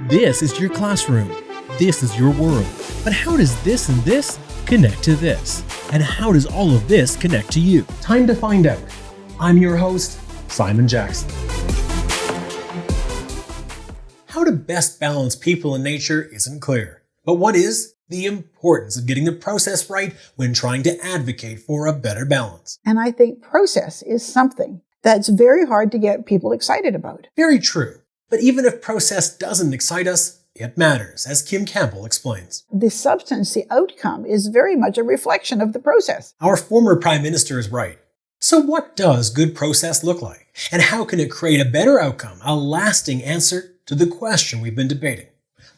This is your classroom. This is your world. But how does this and this connect to this? And how does all of this connect to you? Time to find out. I'm your host, Simon Jackson. How to best balance people and nature isn't clear. But what is? The importance of getting the process right when trying to advocate for a better balance. And I think process is something that's very hard to get people excited about. Very true. But even if process doesn't excite us, it matters, as Kim Campbell explains. The substance, the outcome, is very much a reflection of the process. Our former Prime Minister is right. So what does good process look like? And how can it create a better outcome, a lasting answer to the question we've been debating?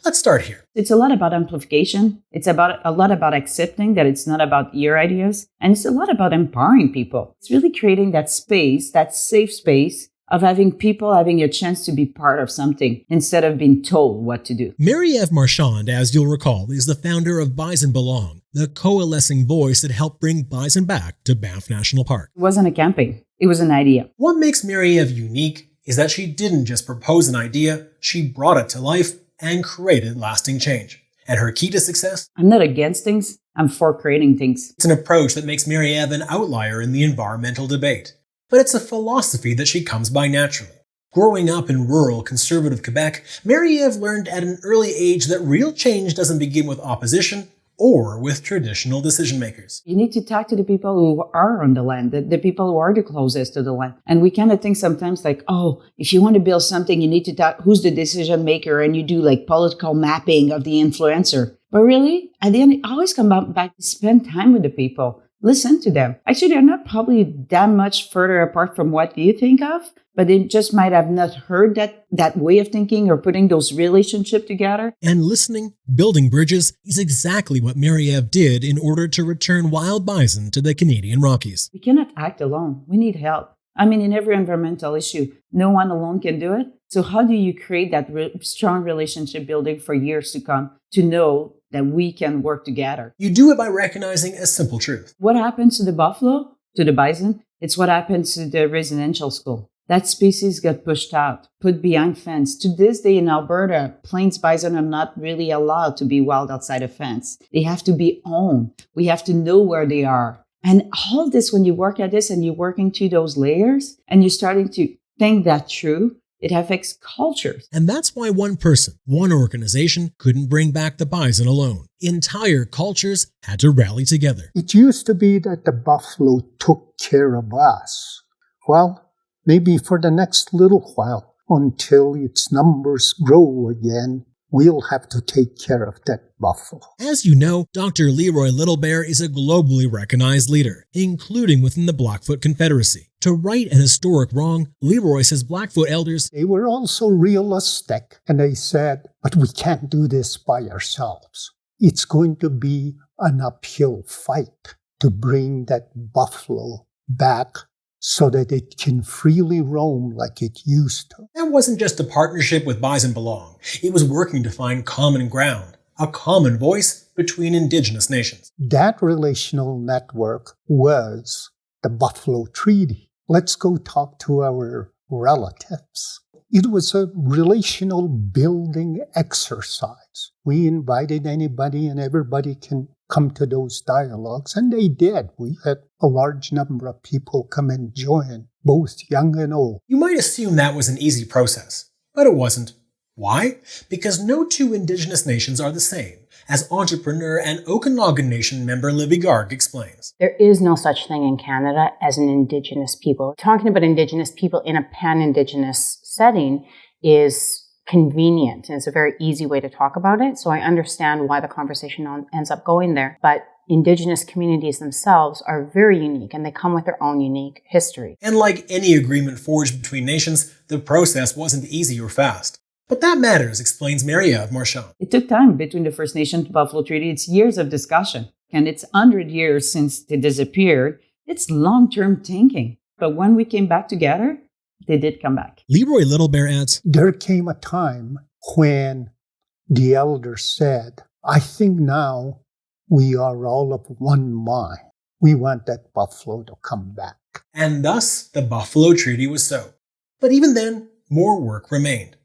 Let's start here. It's a lot about amplification. It's a lot about accepting that it's not about your ideas. And it's a lot about empowering people. It's really creating that space, that safe space of having people having a chance to be part of something instead of being told what to do. Mary-Eve Marchand, as you'll recall, is the founder of Bison Belong, the coalescing voice that helped bring bison back to Banff National Park. It wasn't a campaign. It was an idea. What makes Mary-Eve unique is that she didn't just propose an idea, she brought it to life and created lasting change. And her key to success? I'm not against things. I'm for creating things. It's an approach that makes Mary-Eve an outlier in the environmental debate. But it's a philosophy that she comes by naturally. Growing up in rural, conservative Quebec, Mary-Eve learned at an early age that real change doesn't begin with opposition or with traditional decision makers. You need to talk to the people who are on the land, the people who are the closest to the land. And we kind of think sometimes like, oh, if you want to build something, you need to talk, who's the decision maker? And you do like political mapping of the influencer. But really, at the end, always come back to spend time with the people. Listen to them. Actually, they're not probably that much further apart from what you think of, but they just might have not heard that way of thinking or putting those relationships together. And listening, building bridges, is exactly what Mary-Eve did in order to return wild bison to the Canadian Rockies. We cannot act alone. We need help. I mean, in every environmental issue, no one alone can do it. So how do you create that strong relationship building for years to come to know that we can work together? You do it by recognizing a simple truth. What happens to the buffalo, to the bison? It's what happens to the residential school. That species got pushed out, put behind fence. To this day in Alberta, plains bison are not really allowed to be wild outside a fence. They have to be owned. We have to know where they are. And all this, when you work at this and you're working to those layers and you're starting to think that through, it affects cultures. And that's why one person, one organization couldn't bring back the bison alone. Entire cultures had to rally together. It used to be that the buffalo took care of us. Well, maybe for the next little while, until its numbers grow again, we'll have to take care of that buffalo. As you know, Dr. Leroy Littlebear is a globally recognized leader, including within the Blackfoot Confederacy. To right an historic wrong, Leroy says Blackfoot elders, they were also realistic, and they said, but we can't do this by ourselves. It's going to be an uphill fight to bring that buffalo back so that it can freely roam like it used to. That wasn't just a partnership with Bison Belong. It was working to find common ground, a common voice between Indigenous nations. That relational network was the Buffalo Treaty. Let's go talk to our relatives. It was a relational building exercise. We invited anybody and everybody can come to those dialogues, and they did. We had a large number of people come and join, both young and old. You might assume that was an easy process, but it wasn't. Why? Because no two Indigenous nations are the same, as entrepreneur and Okanagan Nation member Libby Garg explains. There is no such thing in Canada as an Indigenous people. Talking about Indigenous people in a pan-Indigenous setting is convenient, and it's a very easy way to talk about it. So I understand why the conversation ends up going there. But Indigenous communities themselves are very unique, and they come with their own unique history. And like any agreement forged between nations, the process wasn't easy or fast. But that matters, explains Mary-Eve Marchand. It took time between the First Nation to Buffalo Treaty. It's years of discussion. And it's 100 years since they disappeared. It's long-term thinking. But when we came back together, they did come back. Leroy Littlebear adds, there came a time when the elders said, I think now we are all of one mind. We want that buffalo to come back. And thus, the Buffalo Treaty was so. But even then, more work remained.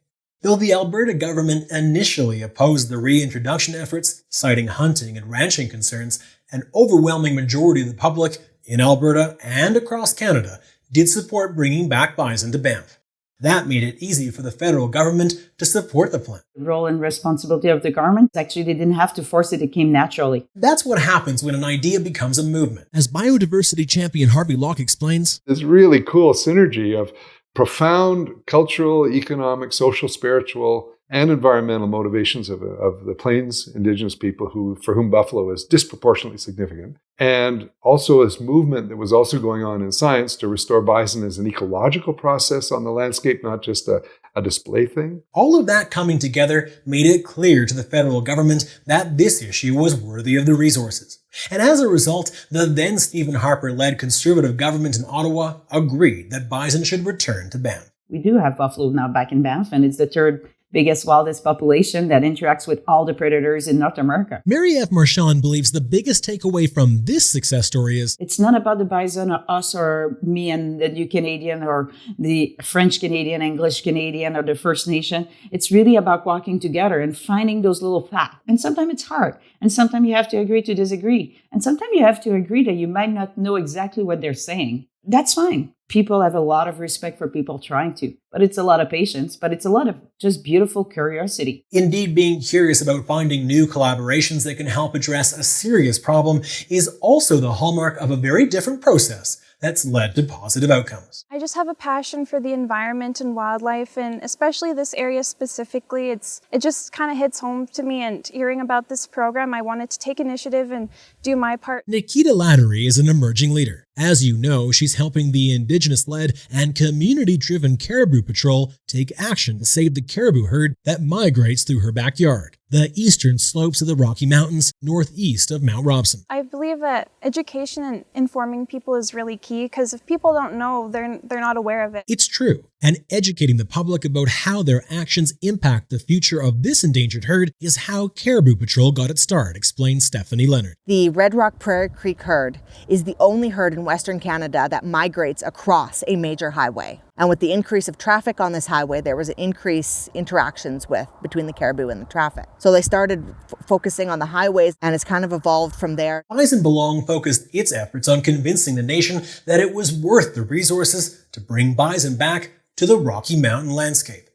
Though the Alberta government initially opposed the reintroduction efforts, citing hunting and ranching concerns, an overwhelming majority of the public in Alberta and across Canada did support bringing back bison to Banff. That made it easy for the federal government to support the plan. The role and responsibility of the government, actually, they didn't have to force it, it came naturally. That's what happens when an idea becomes a movement. As biodiversity champion Harvey Locke explains, this really cool synergy of profound cultural, economic, social, spiritual, and environmental motivations of the Plains Indigenous people for whom buffalo is disproportionately significant. And also this movement that was also going on in science to restore bison as an ecological process on the landscape, not just a display thing. All of that coming together made it clear to the federal government that this issue was worthy of the resources. And as a result, the then Stephen Harper-led Conservative government in Ottawa agreed that bison should return to Banff. We do have buffalo now back in Banff, and it's the third biggest wildest population that interacts with all the predators in North America. Mary F. Marchand believes the biggest takeaway from this success story is it's not about the bison or us or me and the new Canadian or the French Canadian, English Canadian or the First Nation. It's really about walking together and finding those little paths. And sometimes it's hard. And sometimes you have to agree to disagree. And sometimes you have to agree that you might not know exactly what they're saying. That's fine. People have a lot of respect for people trying to, but it's a lot of patience, but it's a lot of just beautiful curiosity. Indeed, being curious about finding new collaborations that can help address a serious problem is also the hallmark of a very different process that's led to positive outcomes. I just have a passion for the environment and wildlife, and especially this area specifically. It just kind of hits home to me, and hearing about this program, I wanted to take initiative and do my part. Nikita Lattery is an emerging leader. As you know, she's helping the Indigenous-led and community-driven Caribou Patrol take action to save the caribou herd that migrates through her backyard, the eastern slopes of the Rocky Mountains, northeast of Mount Robson. I believe that education and informing people is really key, because if people don't know, they're not aware of it. It's true, and educating the public about how their actions impact the future of this endangered herd is how Caribou Patrol got its start, explains Stephanie Leonard. The Red Rock Prairie Creek herd is the only herd in Western Canada that migrates across a major highway. And with the increase of traffic on this highway, there was an increase interactions between the caribou and the traffic. So they started focusing on the highways, and it's kind of evolved from there. Bison Belong focused its efforts on convincing the nation that it was worth the resources to bring bison back to the Rocky Mountain landscape.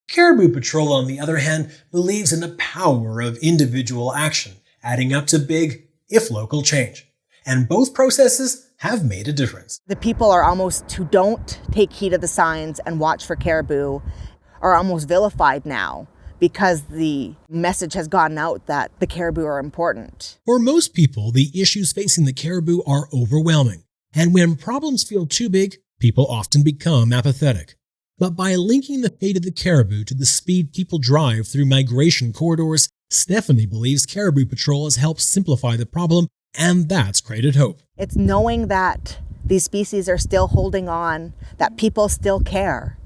Caribou Patrol, on the other hand, believes in the power of individual action, adding up to big, if local, change. And both processes have made a difference. The people who don't take heed of the signs and watch for caribou are almost vilified now, because the message has gotten out that the caribou are important. For most people, the issues facing the caribou are overwhelming. And when problems feel too big, people often become apathetic. But by linking the fate of the caribou to the speed people drive through migration corridors, Stephanie believes Caribou Patrol has helped simplify the problem, and that's created hope. It's knowing that these species are still holding on, that people still care.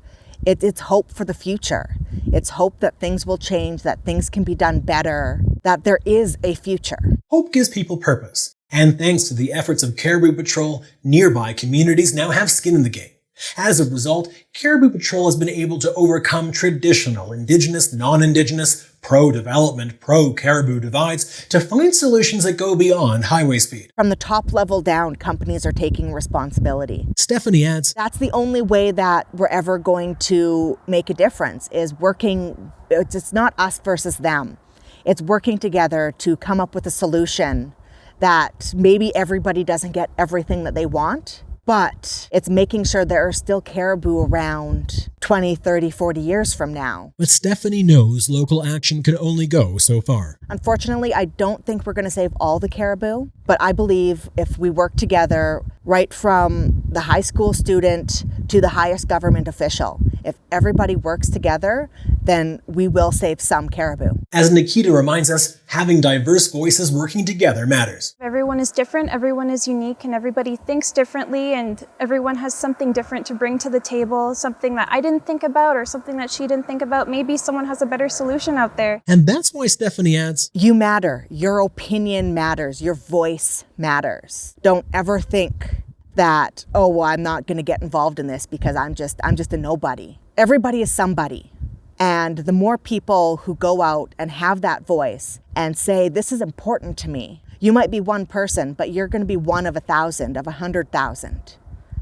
It's hope for the future. It's hope that things will change, that things can be done better, that there is a future. Hope gives people purpose. And thanks to the efforts of Caribou Patrol, nearby communities now have skin in the game. As a result, Caribou Patrol has been able to overcome traditional Indigenous, non-Indigenous, pro-development, pro-caribou divides to find solutions that go beyond highway speed. From the top level down, companies are taking responsibility. Stephanie adds, that's the only way that we're ever going to make a difference, is working. It's not us versus them. It's working together to come up with a solution that maybe everybody doesn't get everything that they want, but it's making sure there are still caribou around 20, 30, 40 years from now. But Stephanie knows local action can only go so far. Unfortunately, I don't think we're going to save all the caribou, but I believe if we work together, right from the high school student to the highest government official, if everybody works together, then we will save some caribou. As Nikita reminds us, having diverse voices working together matters. Everyone is different, everyone is unique, and everybody thinks differently, and everyone has something different to bring to the table, something that I didn't think about or something that she didn't think about. Maybe someone has a better solution out there. And that's why Stephanie adds, you matter. Your opinion matters. Your voice matters. Don't ever think that, oh, well, I'm not going to get involved in this because I'm just a nobody. everybody is somebody. And the more people who go out and have that voice and say, this is important to me. You might be one person, but you're going to be one of 1,000, of 100,000.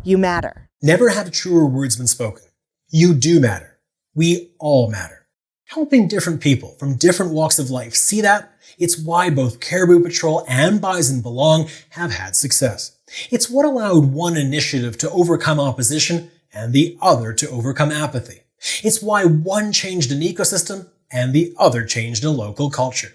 You matter. Never have truer words been spoken. You do matter. We all matter. Helping different people from different walks of life see that, it's why both Caribou Patrol and Bison Belong have had success. It's what allowed one initiative to overcome opposition and the other to overcome apathy. It's why one changed an ecosystem and the other changed a local culture.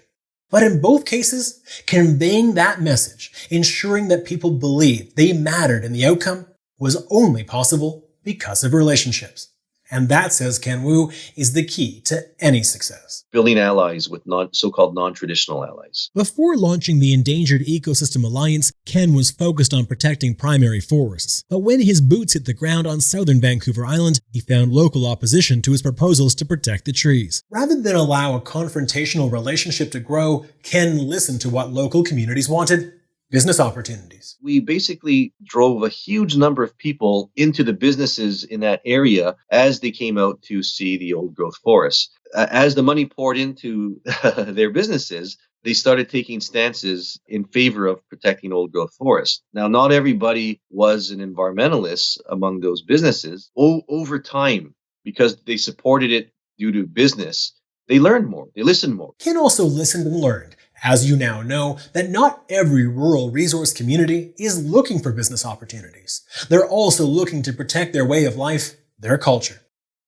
But in both cases, conveying that message, ensuring that people believed they mattered in the outcome, was only possible because of relationships. And that, says Ken Wu, is the key to any success. Building allies with so-called non-traditional allies. Before launching the Endangered Ecosystem Alliance, Ken was focused on protecting primary forests. But when his boots hit the ground on southern Vancouver Island, he found local opposition to his proposals to protect the trees. Rather than allow a confrontational relationship to grow, Ken listened to what local communities wanted: business opportunities. We basically drove a huge number of people into the businesses in that area as they came out to see the old growth forests. As the money poured into their businesses, they started taking stances in favor of protecting old growth forests. Now, not everybody was an environmentalist among those businesses. Over time, because they supported it due to business, they learned more, they listened more. Ken also listened and learned, as you now know, that not every rural resource community is looking for business opportunities. They're also looking to protect their way of life, their culture.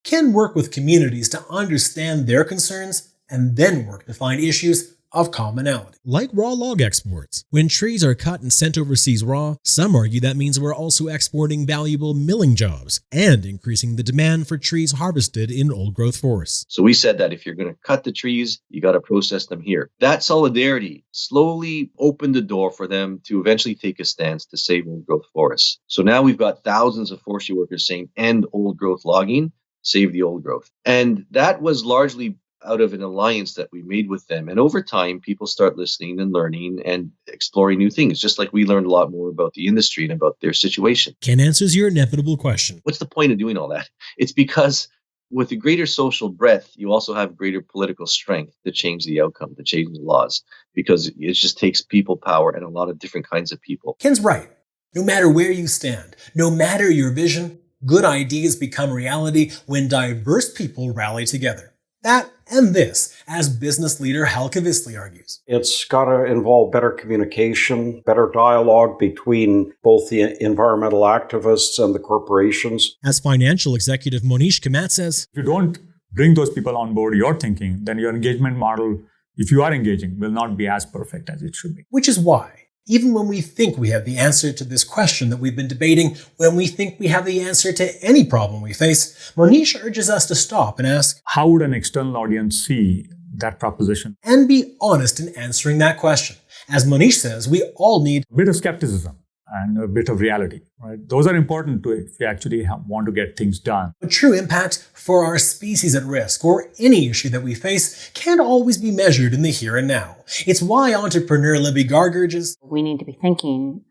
Ken worked with communities to understand their concerns and then work to find issues of commonality. Like raw log exports. When trees are cut and sent overseas raw, some argue that means we're also exporting valuable milling jobs and increasing the demand for trees harvested in old-growth forests. So we said that if you're going to cut the trees, you got to process them here. That solidarity slowly opened the door for them to eventually take a stance to save old-growth forests. So now we've got thousands of forestry workers saying, end old-growth logging, save the old growth. And that was largely out of an alliance that we made with them. And over time, people start listening and learning and exploring new things, just like we learned a lot more about the industry and about their situation. Ken answers your inevitable question. What's the point of doing all that? It's because with a greater social breadth, you also have greater political strength to change the outcome, to change the laws, because it just takes people power and a lot of different kinds of people. Ken's right. No matter where you stand, no matter your vision, good ideas become reality when diverse people rally together. That and this, as business leader Hal Kvisly argues. It's got to involve better communication, better dialogue between both the environmental activists and the corporations. As financial executive Monish Kamat says, if you don't bring those people on board your thinking, then your engagement model, if you are engaging, will not be as perfect as it should be. Which is why, even when we think we have the answer to this question that we've been debating, when we think we have the answer to any problem we face, Monish urges us to stop and ask, how would an external audience see that proposition? And be honest in answering that question. As Monish says, we all need a bit of skepticism and a bit of reality, right? Those are important to if you actually want to get things done. A true impact for our species at risk or any issue that we face can't always be measured in the here and now. It's why entrepreneur Libby Garg urges, we need to be thinking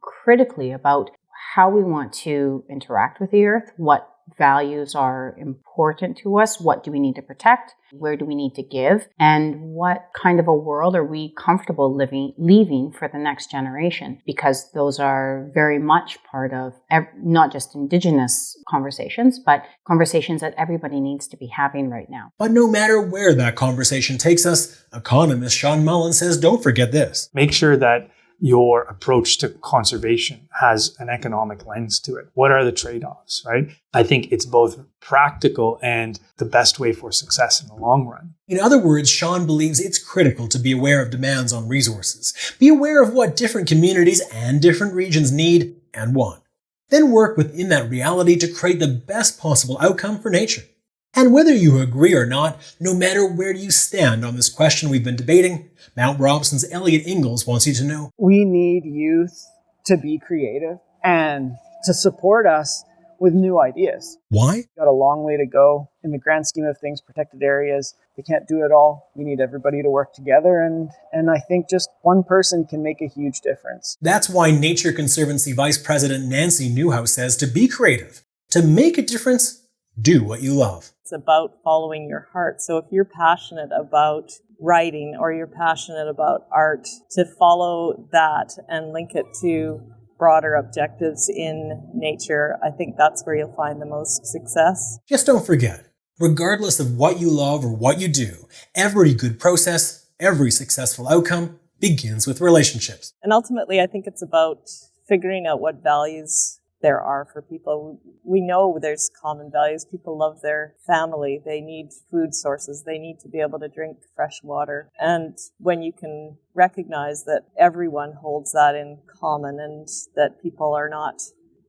critically about how we want to interact with the earth, what values are important to us, what do we need to protect, where do we need to give, and what kind of a world are we comfortable leaving for the next generation, because those are very much part of not just Indigenous conversations, but conversations that everybody needs to be having right now. But no matter where that conversation takes us, economist Sean Mullen says don't forget this. Make sure that your approach to conservation has an economic lens to it. What are the trade-offs, right? I think it's both practical and the best way for success in the long run. In other words, Sean believes it's critical to be aware of demands on resources, be aware of what different communities and different regions need and want, then work within that reality to create the best possible outcome for nature. And whether you agree or not, no matter where you stand on this question we've been debating, Mount Robson's Elliot Ingalls wants you to know. We need youth to be creative and to support us with new ideas. Why? We've got a long way to go. In the grand scheme of things, protected areas, they can't do it all. We need everybody to work together, and I think just one person can make a huge difference. That's why Nature Conservancy Vice President Nancy Newhouse says to be creative, to make a difference, Do what you love. It's about following your heart. So if you're passionate about writing or you're passionate about art, to follow that and link it to broader objectives in nature, I think that's where you'll find the most success. Just don't forget, regardless of what you love or what you do, every good process, every successful outcome begins with relationships. And ultimately, I think it's about figuring out what values there are for people. We know there's common values. People love their family. They need food sources. They need to be able to drink fresh water. And when you can recognize that everyone holds that in common and that people are not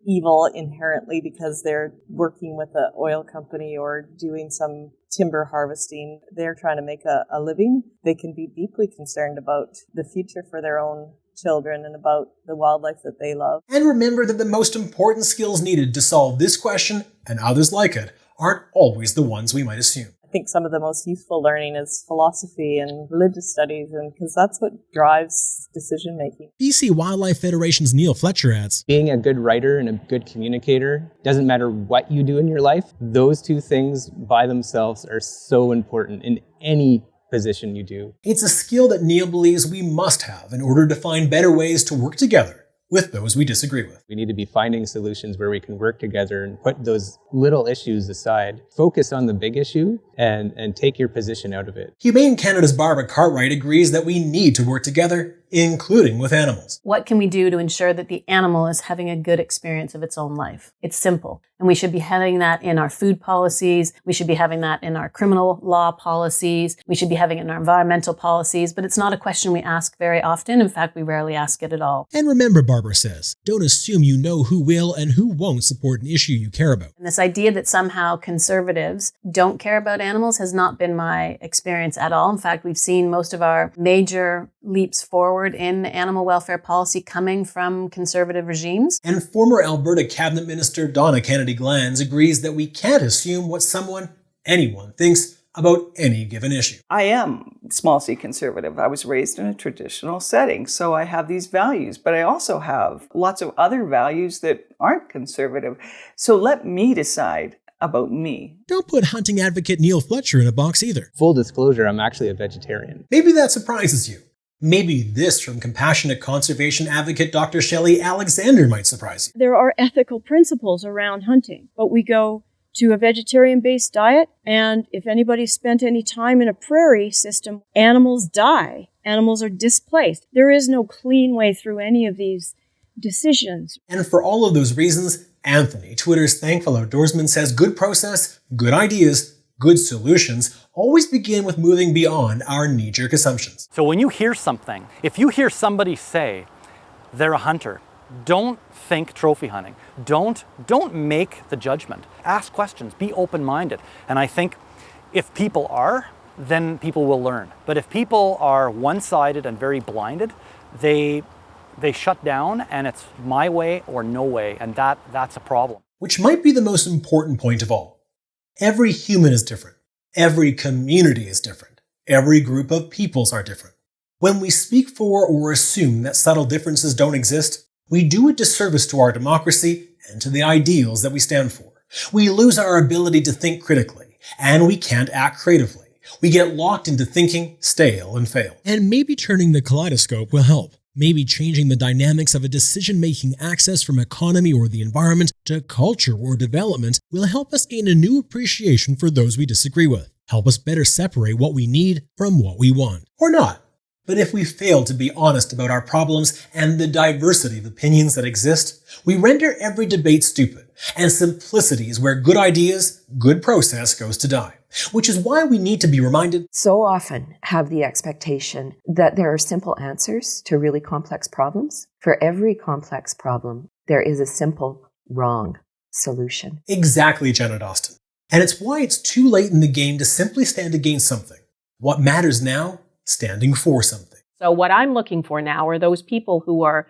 evil inherently because they're working with an oil company or doing some timber harvesting, they're trying to make a living, they can be deeply concerned about the future for their own children and about the wildlife that they love. And remember that the most important skills needed to solve this question and others like it aren't always the ones we might assume. I think some of the most useful learning is philosophy and religious studies, and because that's what drives decision making. BC Wildlife Federation's Neil Fletcher adds, being a good writer and a good communicator, doesn't matter what you do in your life, those two things by themselves are so important in any position you do. It's a skill that Neil believes we must have in order to find better ways to work together with those we disagree with. We need to be finding solutions where we can work together and put those little issues aside. Focus on the big issue and take your position out of it. Humane Canada's Barbara Cartwright agrees that we need to work together, including with animals. What can we do to ensure that the animal is having a good experience of its own life? It's simple. And we should be having that in our food policies. We should be having that in our criminal law policies. We should be having it in our environmental policies. But it's not a question we ask very often. In fact, we rarely ask it at all. And remember, Barbara says, don't assume you know who will and who won't support an issue you care about. And this idea that somehow conservatives don't care about animals has not been my experience at all. In fact, we've seen most of our major leaps forward in animal welfare policy coming from conservative regimes. And former Alberta Cabinet Minister Donna Kennedy-Glans agrees that we can't assume what anyone thinks about any given issue. I am small c conservative. I was raised in a traditional setting, so I have these values, but I also have lots of other values that aren't conservative. So let me decide about me. Don't put hunting advocate Neil Fletcher in a box either. Full disclosure, I'm actually a vegetarian. Maybe that surprises you. Maybe this from compassionate conservation advocate Dr. Shelley Alexander might surprise you. There are ethical principles around hunting, but we go to a vegetarian-based diet, and if anybody spent any time in a prairie system, animals die. Animals are displaced. There is no clean way through any of these decisions. And for all of those reasons, Anthony, Twitter's thankful outdoorsman, says good process, good ideas, good solutions always begin with moving beyond our knee-jerk assumptions. So when you hear something, if you hear somebody say they're a hunter, don't think trophy hunting. Don't make the judgment. Ask questions, be open-minded. And I think if people are, then people will learn. But if people are one-sided and very blinded, they shut down and it's my way or no way, and that's a problem. Which might be the most important point of all. Every human is different. Every community is different. Every group of peoples are different. When we speak for or assume that subtle differences don't exist, we do a disservice to our democracy and to the ideals that we stand for. We lose our ability to think critically, and we can't act creatively. We get locked into thinking stale and fail. And maybe turning the kaleidoscope will help. Maybe changing the dynamics of a decision-making axis from economy or the environment to culture or development will help us gain a new appreciation for those we disagree with. Help us better separate what we need from what we want. Or not. But if we fail to be honest about our problems and the diversity of opinions that exist, we render every debate stupid, and simplicity is where good ideas, good process goes to die. Which is why we need to be reminded. So often have the expectation that there are simple answers to really complex problems. For every complex problem, there is a simple, wrong solution. Exactly, Janet Austin. And it's why it's too late in the game to simply stand against something. What matters now? Standing for something. So what I'm looking for now are those people who are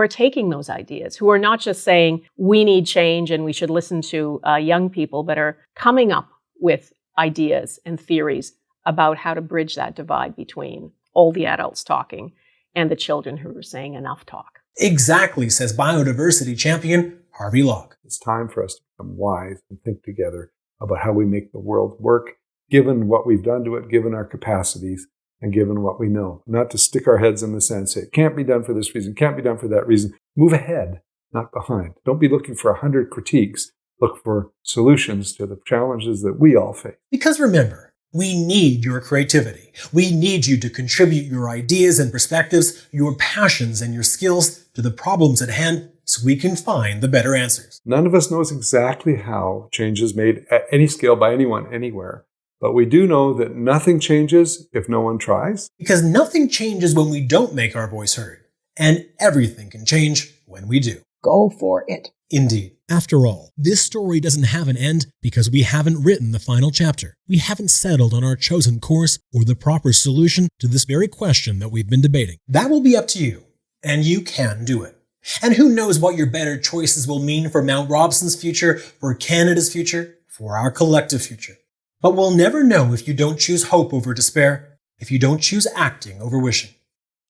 taking those ideas, who are not just saying we need change and we should listen to young people, but are coming up with ideas and theories about how to bridge that divide between all the adults talking and the children who are saying enough talk. Exactly, says biodiversity champion Harvey Locke. It's time for us to become wise and think together about how we make the world work, given what we've done to it, given our capacities, and given what we know. Not to stick our heads in the sand and say, it can't be done for this reason, can't be done for that reason. Move ahead, not behind. Don't be looking for 100 critiques. Look for solutions to the challenges that we all face. Because remember, we need your creativity. We need you to contribute your ideas and perspectives, your passions and your skills to the problems at hand so we can find the better answers. None of us knows exactly how change is made at any scale by anyone, anywhere. But we do know that nothing changes if no one tries. Because nothing changes when we don't make our voice heard. And everything can change when we do. Go for it. Indeed. After all, this story doesn't have an end because we haven't written the final chapter. We haven't settled on our chosen course or the proper solution to this very question that we've been debating. That will be up to you, and you can do it. And who knows what your better choices will mean for Mount Robson's future, for Canada's future, for our collective future. But we'll never know if you don't choose hope over despair, if you don't choose acting over wishing.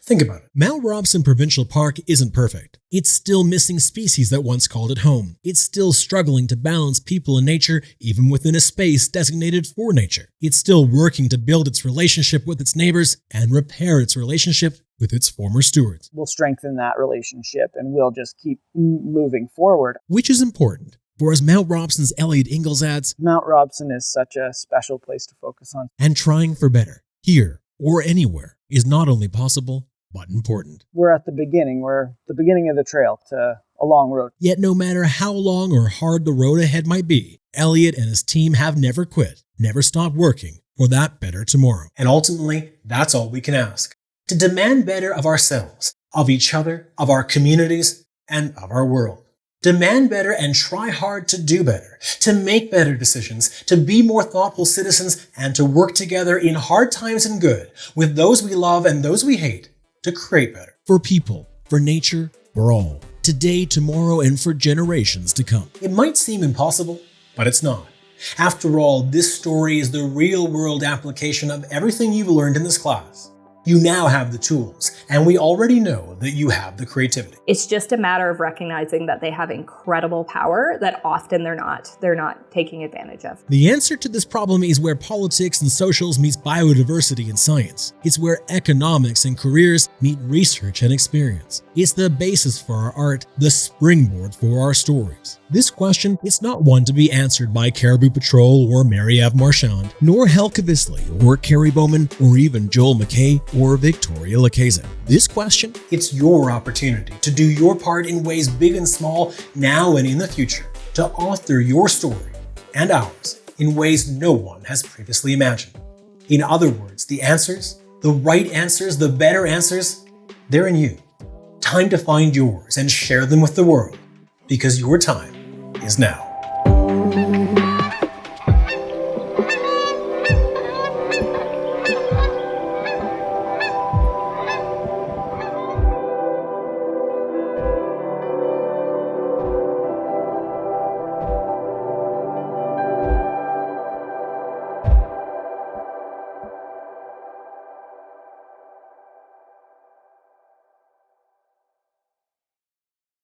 Think about it. Mount Robson Provincial Park isn't perfect. It's still missing species that once called it home. It's still struggling to balance people and nature even within a space designated for nature. It's still working to build its relationship with its neighbors and repair its relationship with its former stewards. We'll strengthen that relationship and we'll just keep moving forward. Which is important. For as Mount Robson's Elliot Ingalls adds, Mount Robson is such a special place to focus on. And trying for better, here or anywhere, is not only possible, but important. We're at the beginning. We're the beginning of the trail to a long road. Yet no matter how long or hard the road ahead might be, Elliot and his team have never quit, never stopped working for that better tomorrow. And ultimately, that's all we can ask. To demand better of ourselves, of each other, of our communities, and of our world. Demand better and try hard to do better, to make better decisions, to be more thoughtful citizens, and to work together in hard times and good with those we love and those we hate to create better. For people, for nature, for all. Today, tomorrow, and for generations to come. It might seem impossible, but it's not. After all, this story is the real-world application of everything you've learned in this class. You now have the tools, and we already know that you have the creativity. It's just a matter of recognizing that they have incredible power that often they're not taking advantage of. The answer to this problem is where politics and socials meets biodiversity and science. It's where economics and careers meet research and experience. It's the basis for our art, the springboard for our stories. This question is not one to be answered by Caribou Patrol or Mary-Ave Marchand, nor Helga Visley or Carrie Bowman or even Joel McKay or Victoria Lacazette. This question, it's your opportunity to do your part in ways big and small now and in the future, to author your story and ours in ways no one has previously imagined. In other words, the answers, the right answers, the better answers, they're in you. Time to find yours and share them with the world, because your time is now.